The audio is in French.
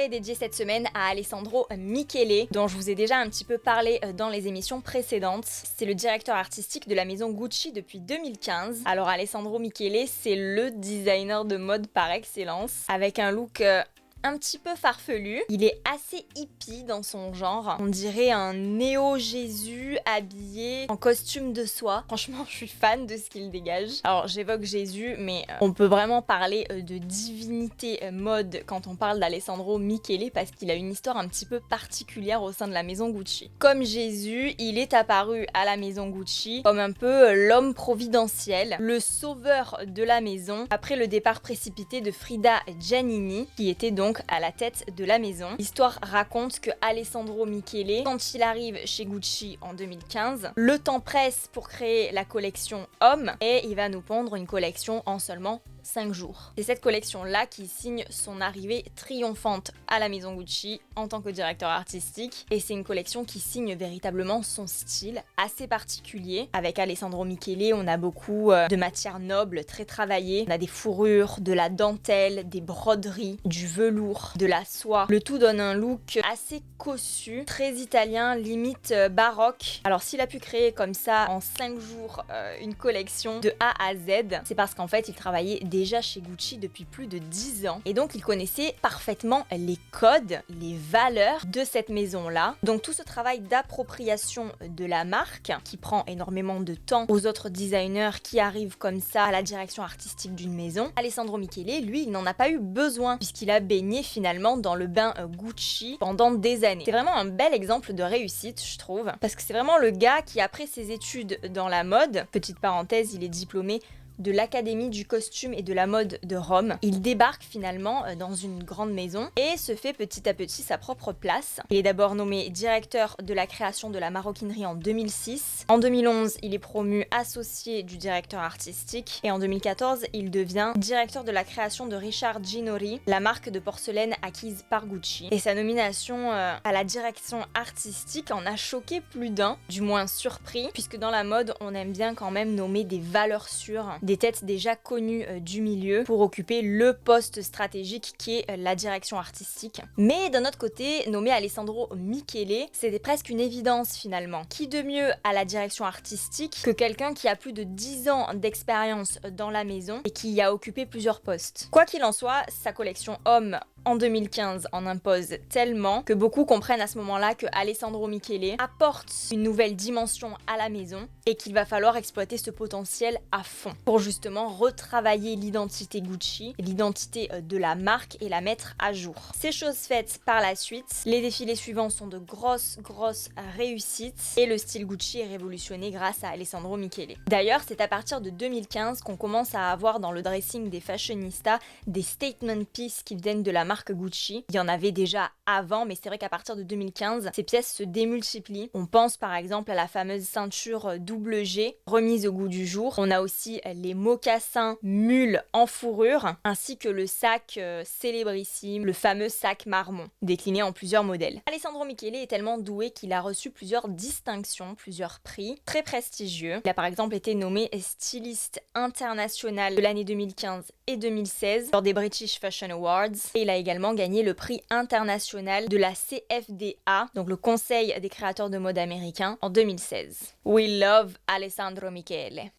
est dédié cette semaine à Alessandro Michele, dont je vous ai déjà un petit peu parlé dans les émissions précédentes. C'est le directeur artistique de la maison Gucci depuis 2015. Alors Alessandro Michele, c'est le designer de mode par excellence, avec un look un petit peu farfelu. Il est assez hippie dans son genre. On dirait un néo-Jésus habillé en costume de soie. Franchement, je suis fan de ce qu'il dégage. Alors, j'évoque Jésus, mais on peut vraiment parler de divinité mode quand on parle d'Alessandro Michele parce qu'il a une histoire un petit peu particulière au sein de la maison Gucci. Comme Jésus, il est apparu à la maison Gucci comme un peu l'homme providentiel, le sauveur de la maison après le départ précipité de Frida Giannini, qui était donc à la tête de la maison. L'histoire raconte que Alessandro Michele, quand il arrive chez Gucci en 2015, le temps presse pour créer la collection homme et il va nous pondre une collection en seulement 5 jours. C'est cette collection-là qui signe son arrivée triomphante à la maison Gucci en tant que directeur artistique. Et c'est une collection qui signe véritablement son style assez particulier. Avec Alessandro Michele, on a beaucoup de matières nobles, très travaillées. On a des fourrures, de la dentelle, des broderies, du velours, de la soie. Le tout donne un look assez cossu, très italien, limite baroque. Alors s'il a pu créer comme ça en 5 jours une collection de A à Z, c'est parce qu'en fait il travaillait déjà chez Gucci depuis plus de 10 ans et donc il connaissait parfaitement les codes, les valeurs de cette maison-là. Donc tout ce travail d'appropriation de la marque qui prend énormément de temps aux autres designers qui arrivent comme ça à la direction artistique d'une maison, Alessandro Michele, lui, il n'en a pas eu besoin puisqu'il a baigné finalement dans le bain Gucci pendant des années. C'est vraiment un bel exemple de réussite, je trouve, parce que c'est vraiment le gars qui, après ses études dans la mode, petite parenthèse, il est diplômé de l'Académie du costume et de la mode de Rome. Il débarque finalement dans une grande maison et se fait petit à petit sa propre place. Il est d'abord nommé directeur de la création de la maroquinerie en 2006. En 2011, il est promu associé du directeur artistique et en 2014, il devient directeur de la création de Richard Ginori, la marque de porcelaine acquise par Gucci. Et sa nomination à la direction artistique en a choqué plus d'un, du moins surpris, puisque dans la mode, on aime bien quand même nommer des valeurs sûres, des têtes déjà connues du milieu pour occuper le poste stratégique qui est la direction artistique. Mais d'un autre côté, nommer Alessandro Michele, c'était presque une évidence finalement. Qui de mieux à la direction artistique que quelqu'un qui a plus de 10 ans d'expérience dans la maison et qui y a occupé plusieurs postes. Quoi qu'il en soit, sa collection homme en 2015 en impose tellement que beaucoup comprennent à ce moment-là que Alessandro Michele apporte une nouvelle dimension à la maison et qu'il va falloir exploiter ce potentiel à fond pour justement retravailler l'identité Gucci, l'identité de la marque et la mettre à jour. Ces choses faites par la suite, les défilés suivants sont de grosses réussites et le style Gucci est révolutionné grâce à Alessandro Michele. D'ailleurs, c'est à partir de 2015 qu'on commence à avoir dans le dressing des fashionistas des statement pieces qui viennent de la marque Gucci. Il y en avait déjà avant, mais c'est vrai qu'à partir de 2015, ces pièces se démultiplient. On pense par exemple à la fameuse ceinture double G, remise au goût du jour. On a aussi les mocassins mules en fourrure, ainsi que le sac célébrissime, le fameux sac marmon, décliné en plusieurs modèles. Alessandro Michele est tellement doué qu'il a reçu plusieurs distinctions, plusieurs prix très prestigieux. Il a par exemple été nommé styliste international de l'année 2015 et 2016 lors des British Fashion Awards et il a également gagné le prix international de la CFDA, donc le Conseil des créateurs de mode américain, en 2016. We love Alessandro Michele.